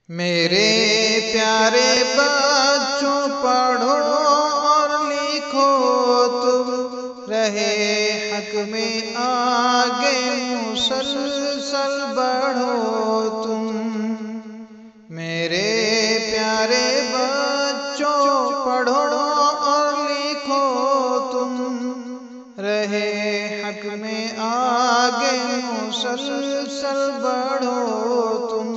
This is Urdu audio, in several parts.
میرے پیارے بچوں پڑھو اور لکھو تم رہے حق میں آگے مسلسل بڑھو تم۔ میرے پیارے بچوں پڑھو اور لکھو تم رہے حق میں آگے مسلسل بڑھو تم۔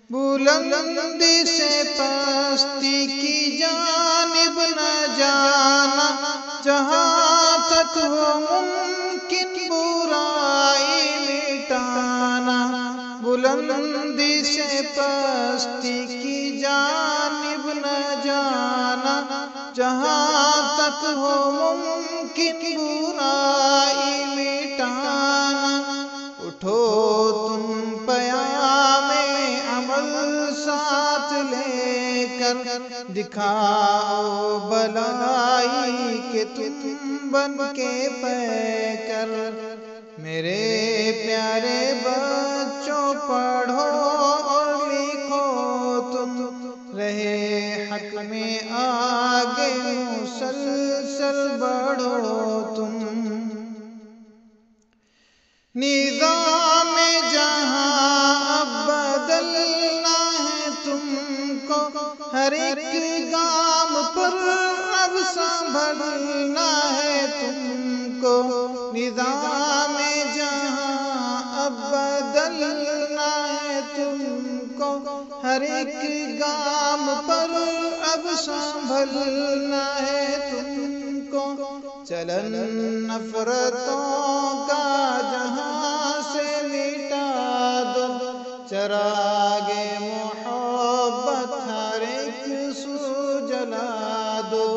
بلندی سے پستی کی جانب نہ جانا، جہاں تک ہو ممکن برائی مٹانا۔ بلندی سے پستی کی جانب نہ جانا، جہاں تک ہو ممکن برائی مٹانا۔ اٹھو تم ساتھ لے کر دکھاؤ بلائی کہ تم بن کے پیکر۔ میرے پیارے بچوں پڑھو اور لکھو تم رہے حق میں آگے مسلسل بڑھو تم۔ نظام جہاں اب بدلنا ہے تم کو، ہر ایک گام پر اب سنبھلنا ہے تم کو۔ نظام جہاں اب بدلنا ہے تم کو، ہر ایک گام پر اب سنبھلنا ہے تم کو۔ چلن نفرتوں کا جہاں سے مٹا دو، چراغ محبت ہر ایک سو جلا دو۔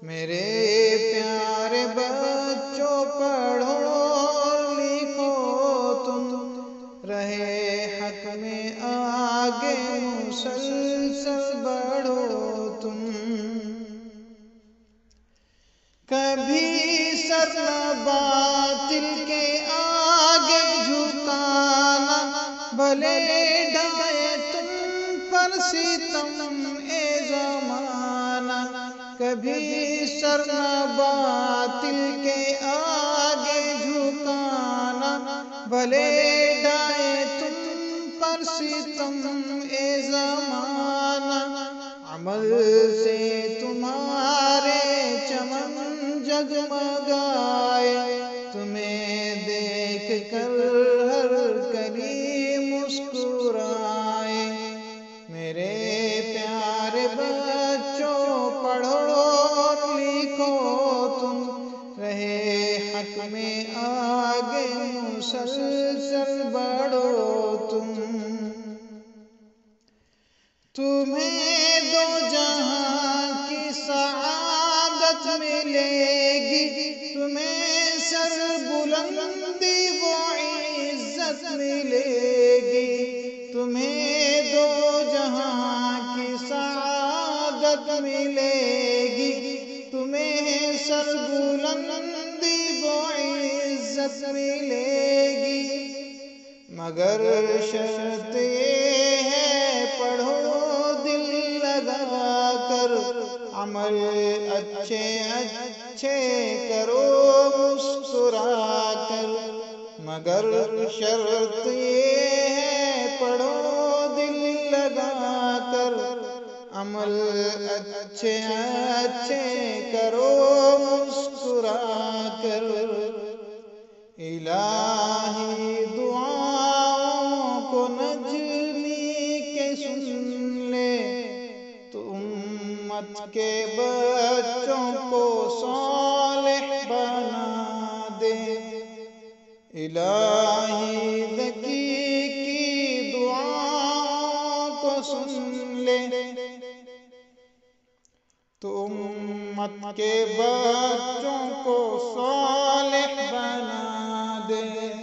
میرے پیارے بچوں پڑھو اور لکھو تم رہے حق میں آگے مسلسل بڑھو تم۔ کبھی سر نہ باطل کے آگے جھکانا، بھلے ڈھائے تم پر ستم اے زمانہ۔ کبھی سر نہ باطل کے آگے جھکانا، بھلے ڈھائے تم پر ستم اے زمانہ۔ عمل سے تمہارے چمن جگمگائے، تمہیں دیکھ کر ہر کلی مسکرائے۔ میرے پیارے بچوں پڑھو اور لکھو تم رہے حق میں آگے مسلسل بڑھو تم۔ تمہیں دو جہاں کی سعادت ملے گی، تمہیں سر بلندی و عزت ملے گی۔ تمہیں دو جہاں کی سعادت ملے گی، تمہیں سر بلندی و عزت ملے گی۔ مگر شرط یہ ہے پڑھو دل لگا کر، عمل اچھے اچھے کرو مسکرا کر۔ مگر شرط یہ ہے پڑھو دل لگا کر، عمل اچھے اچھے کرو مسکرا کر۔ الہی دعاؤں کو نجمی کے سن لے، تو امت کے بچوں کو صالح بنا دے۔ الہی ذکی کی دعاؤں کو سن لے، تو امت کے بچوں کو صالح بنا دے۔